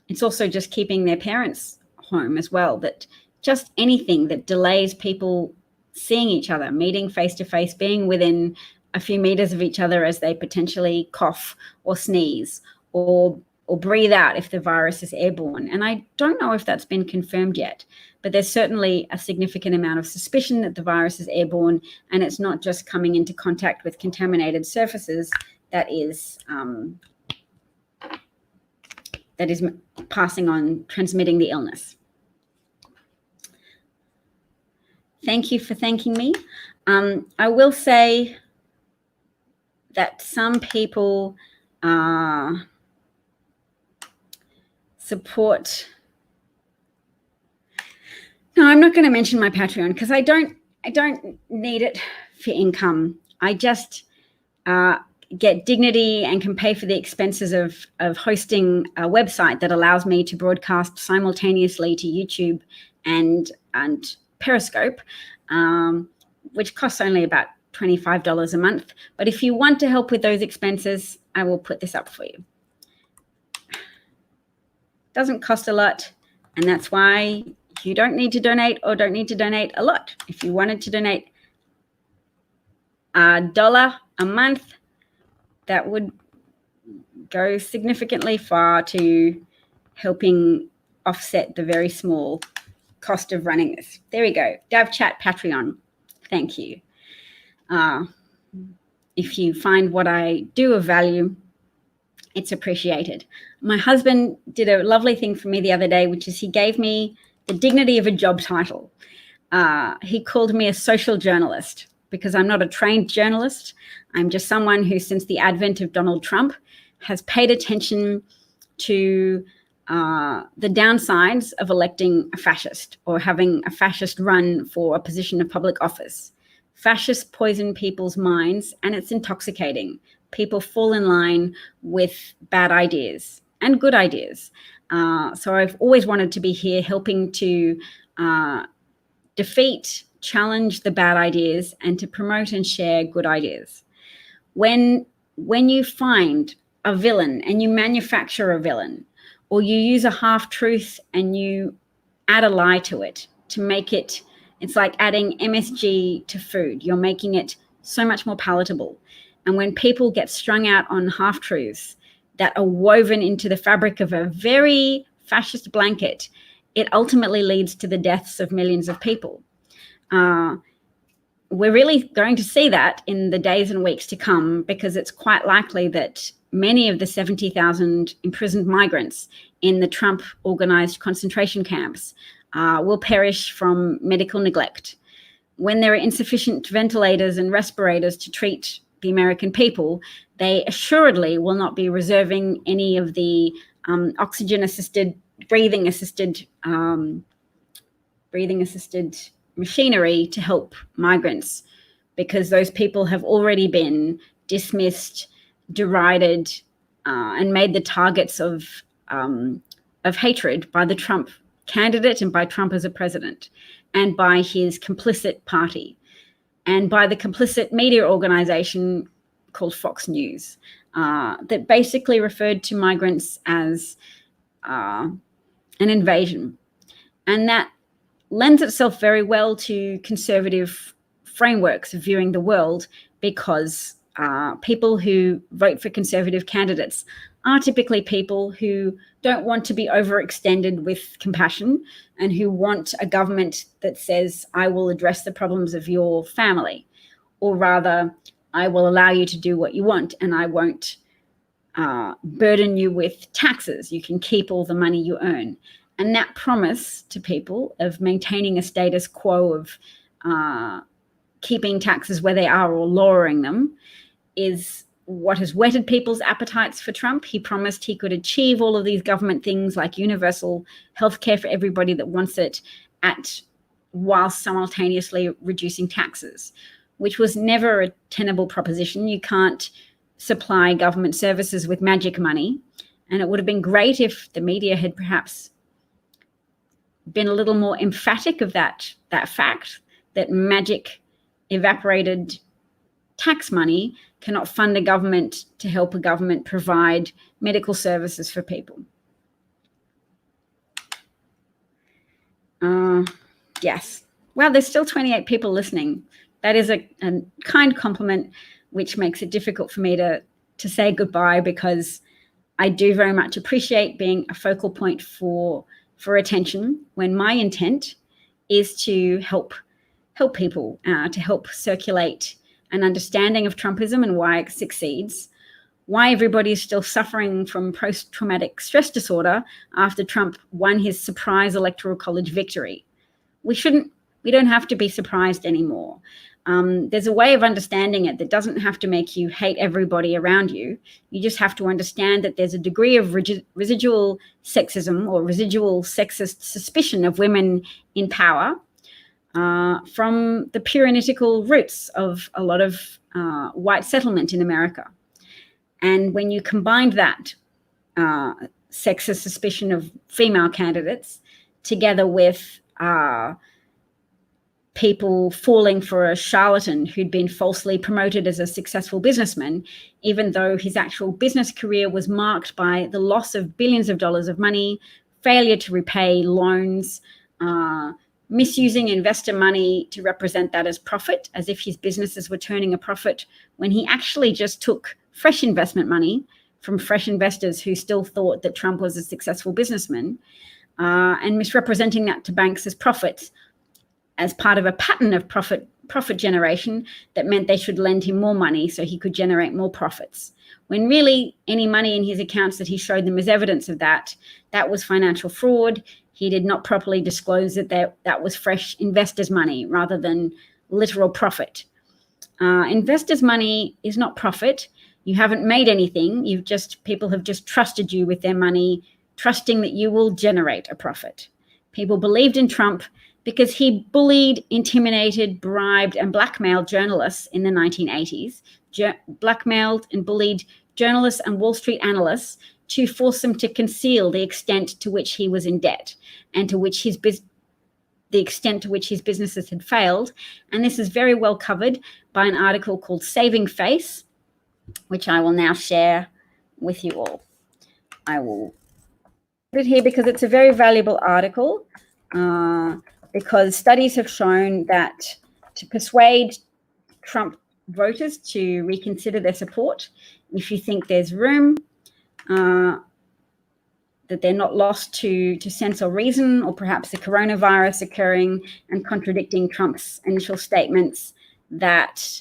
it's also just keeping their parents home as well. That just anything that delays people seeing each other, meeting face to face, being within a few meters of each other as they potentially cough or sneeze or breathe out if the virus is airborne. And I don't know if that's been confirmed yet, but there's certainly a significant amount of suspicion that the virus is airborne, and it's not just coming into contact with contaminated surfaces that is passing on, transmitting the illness. Thank you for thanking me. I will say that some people support. No, I'm not going to mention my Patreon because I don't need it for income. I just get dignity and can pay for the expenses of hosting a website that allows me to broadcast simultaneously to YouTube and Periscope, which costs only about $25 a month. But if you want to help with those expenses, I will put this up for you. Doesn't cost a lot, and that's why you don't need to donate or don't need to donate a lot. If you wanted to donate $1 a month, that would go significantly far to helping offset the very small cost of running this. There we go. Dav Chat Patreon. Thank you. If you find what I do of value, it's appreciated. My husband did a lovely thing for me the other day, which is he gave me the dignity of a job title. He called me a social journalist because I'm not a trained journalist. I'm just someone who, since the advent of Donald Trump, has paid attention to the downsides of electing a fascist or having a fascist run for a position of public office. Fascists poison people's minds, and it's intoxicating. People fall in line with bad ideas and good ideas. So I've always wanted to be here helping to defeat, challenge the bad ideas and to promote and share good ideas. When you find a villain and you manufacture a villain, or you use a half-truth and you add a lie to it to make it, it's like adding MSG to food. You're making it so much more palatable. And when people get strung out on half-truths that are woven into the fabric of a very fascist blanket, it ultimately leads to the deaths of millions of people. We're really going to see that in the days and weeks to come, because it's quite likely that many of the 70,000 imprisoned migrants in the Trump organized concentration camps will perish from medical neglect. When there are insufficient ventilators and respirators to treat the American people, they assuredly will not be reserving any of the oxygen-assisted, breathing-assisted machinery to help migrants, because those people have already been dismissed, derided, and made the targets of hatred by the Trump candidate and by Trump as a president, and by his complicit party, and by the complicit media organization called Fox News, that basically referred to migrants as an invasion. And that lends itself very well to conservative frameworks of viewing the world, because people who vote for conservative candidates are typically people who don't want to be overextended with compassion, and who want a government that says, I will address the problems of your family, or rather, I will allow you to do what you want, and I won't burden you with taxes. You can keep all the money you earn. And that promise to people of maintaining a status quo of keeping taxes where they are or lowering them is what has whetted people's appetites for Trump. He promised he could achieve all of these government things like universal healthcare for everybody that wants it, while simultaneously reducing taxes, which was never a tenable proposition. You can't supply government services with magic money. And it would have been great if the media had perhaps been a little more emphatic of that fact, that magic evaporated tax money cannot fund a government to help a government provide medical services for people. Yes. Well, there's still 28 people listening. That is a kind compliment, which makes it difficult for me to say goodbye, because I do very much appreciate being a focal point for attention, when my intent is to help people, to help circulate an understanding of Trumpism and why it succeeds, why everybody is still suffering from post-traumatic stress disorder after Trump won his surprise electoral college victory. We don't have to be surprised anymore. There's a way of understanding it that doesn't have to make you hate everybody around you. You just have to understand that there's a degree of residual sexism or residual sexist suspicion of women in power from the Puritanical roots of a lot of white settlement in America. And when you combine that sexist suspicion of female candidates together with people falling for a charlatan who'd been falsely promoted as a successful businessman, even though his actual business career was marked by the loss of billions of dollars of money, failure to repay loans, misusing investor money to represent that as profit, as if his businesses were turning a profit, when he actually just took fresh investment money from fresh investors who still thought that Trump was a successful businessman, and misrepresenting that to banks as profits, as part of a pattern of profit generation that meant they should lend him more money so he could generate more profits. When really any money in his accounts that he showed them as evidence of that was financial fraud. He did not properly disclose that that was fresh investors' money rather than literal profit. Investors' money is not profit. You haven't made anything. People have just trusted you with their money, trusting that you will generate a profit. People believed in Trump because he bullied, intimidated, bribed, and blackmailed journalists in the 1980s, blackmailed and bullied journalists and Wall Street analysts to force them to conceal the extent to which he was in debt and the extent to which his businesses had failed. And this is very well covered by an article called Saving Face, which I will now share with you all. I will put it here because it's a very valuable article. Because studies have shown that to persuade Trump voters to reconsider their support, if you think there's room, that they're not lost to sense or reason, or perhaps the coronavirus occurring and contradicting Trump's initial statements that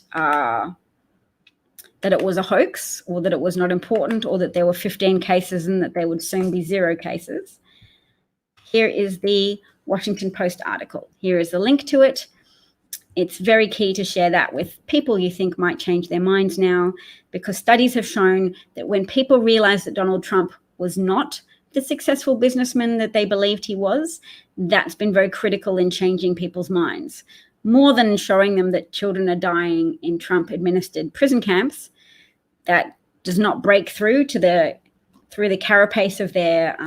that it was a hoax, or that it was not important, or that there were 15 cases and that there would soon be 0 cases. Here is the Washington Post article. Here is the link to it. It's very key to share that with people you think might change their minds now, because studies have shown that when people realize that Donald Trump was not the successful businessman that they believed he was, that's been very critical in changing people's minds. More than showing them that children are dying in Trump-administered prison camps, that does not break through to the carapace of their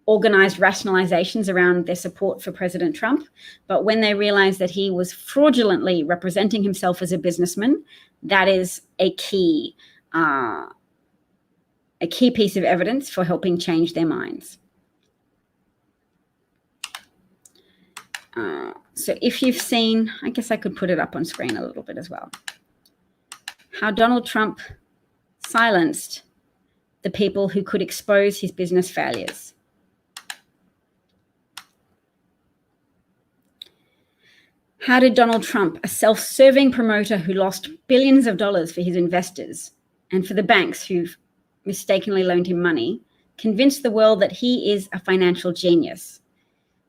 organized rationalizations around their support for President Trump. But when they realized that he was fraudulently representing himself as a businessman, that is a key piece of evidence for helping change their minds. So if you've seen, I guess I could put it up on screen a little bit as well, how Donald Trump silenced the people who could expose his business failures. How did Donald Trump, a self-serving promoter who lost billions of dollars for his investors and for the banks who mistakenly loaned him money, convince the world that he is a financial genius?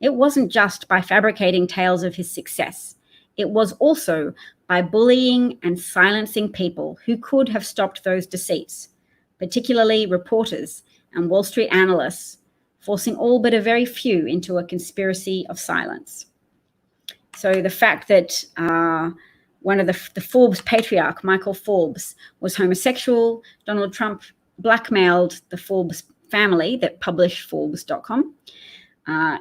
It wasn't just by fabricating tales of his success. It was also by bullying and silencing people who could have stopped those deceits, particularly reporters and Wall Street analysts, forcing all but a very few into a conspiracy of silence. So the fact that one of the Forbes patriarch, Michael Forbes, was homosexual, Donald Trump blackmailed the Forbes family that published Forbes.com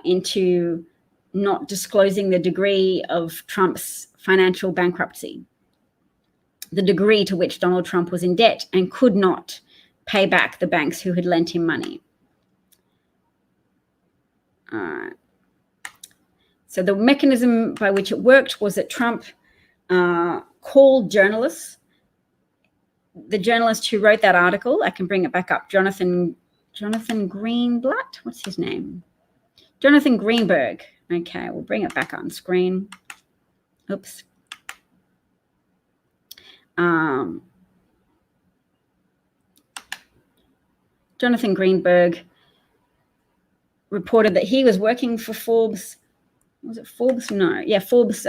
into not disclosing the degree of Trump's financial bankruptcy, the degree to which Donald Trump was in debt and could not pay back the banks who had lent him money. So the mechanism by which it worked was that Trump called journalists. The journalist who wrote that article, I can bring it back up, Jonathan Greenblatt, what's his name? Jonathan Greenberg. Okay, we'll bring it back on screen. Oops. Jonathan Greenberg reported that he was working for Forbes. Was it Forbes? No. Yeah, Forbes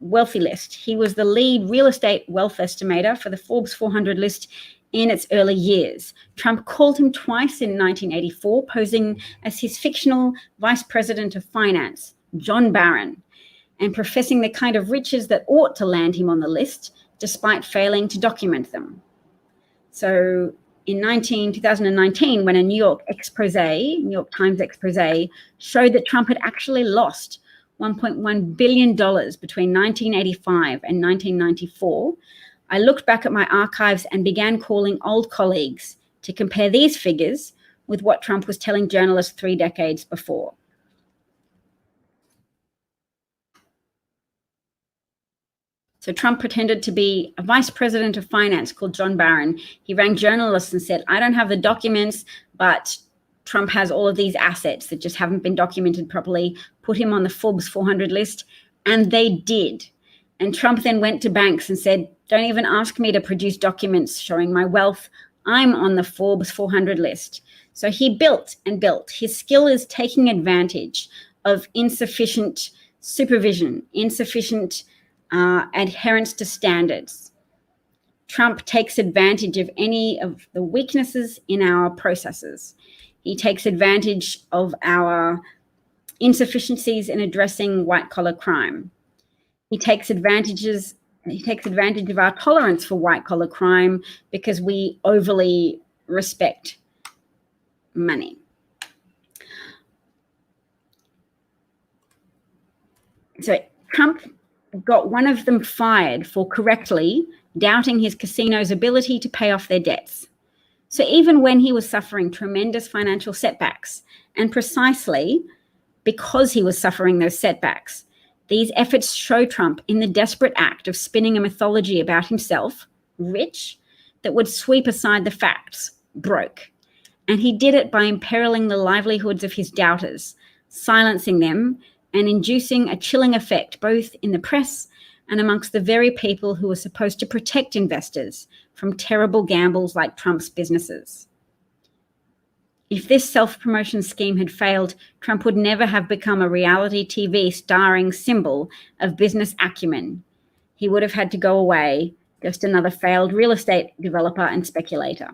wealthy list. He was the lead real estate wealth estimator for the Forbes 400 list in its early years. Trump called him twice in 1984, posing as his fictional vice president of finance, John Barron, and professing the kind of riches that ought to land him on the list, despite failing to document them. So in 2019, when a New York Times expose, showed that Trump had actually lost $1.1 billion between 1985 and 1994, I looked back at my archives and began calling old colleagues to compare these figures with what Trump was telling journalists 3 decades before. So Trump pretended to be a vice president of finance called John Barron. He rang journalists and said, I don't have the documents, but Trump has all of these assets that just haven't been documented properly. Put him on the Forbes 400 list. And they did. And Trump then went to banks and said, don't even ask me to produce documents showing my wealth. I'm on the Forbes 400 list. So he built and built. His skill is taking advantage of insufficient supervision, insufficient adherence to standards. Trump takes advantage of any of the weaknesses in our processes. He takes advantage of our insufficiencies in addressing white-collar crime. He takes advantage of our tolerance for white-collar crime because we overly respect money. So Trump got one of them fired for correctly doubting his casino's ability to pay off their debts. So even when he was suffering tremendous financial setbacks, and precisely because he was suffering those setbacks, these efforts show Trump in the desperate act of spinning a mythology about himself, rich, that would sweep aside the facts, broke. And he did it by imperiling the livelihoods of his doubters, silencing them, and inducing a chilling effect both in the press and amongst the very people who were supposed to protect investors from terrible gambles like Trump's businesses. If this self-promotion scheme had failed, Trump would never have become a reality TV starring symbol of business acumen. He would have had to go away, just another failed real estate developer and speculator.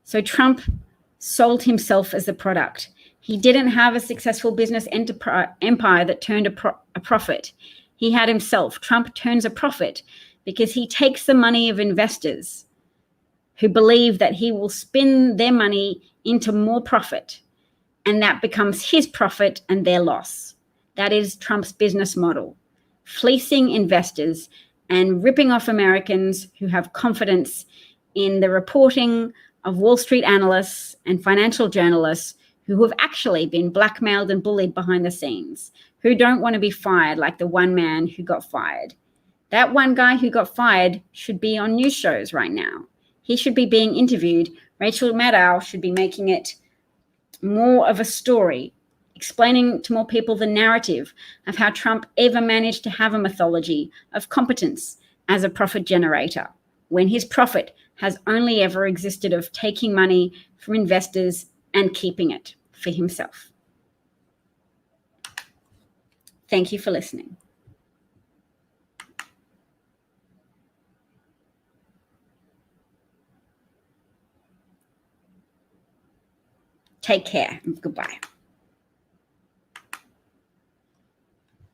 So Trump sold himself as a product. He didn't have a successful business empire that turned a profit. He had himself. Trump turns a profit because he takes the money of investors who believe that he will spin their money into more profit, and that becomes his profit and their loss. That is Trump's business model, fleecing investors and ripping off Americans who have confidence in the reporting of Wall Street analysts and financial journalists who have actually been blackmailed and bullied behind the scenes, who don't want to be fired like the one man who got fired. That one guy who got fired should be on news shows right now. He should be being interviewed. Rachel Maddow should be making it more of a story, explaining to more people the narrative of how Trump ever managed to have a mythology of competence as a profit generator, when his profit has only ever existed of taking money from investors and keeping it for himself. Thank you for listening. Take care and goodbye.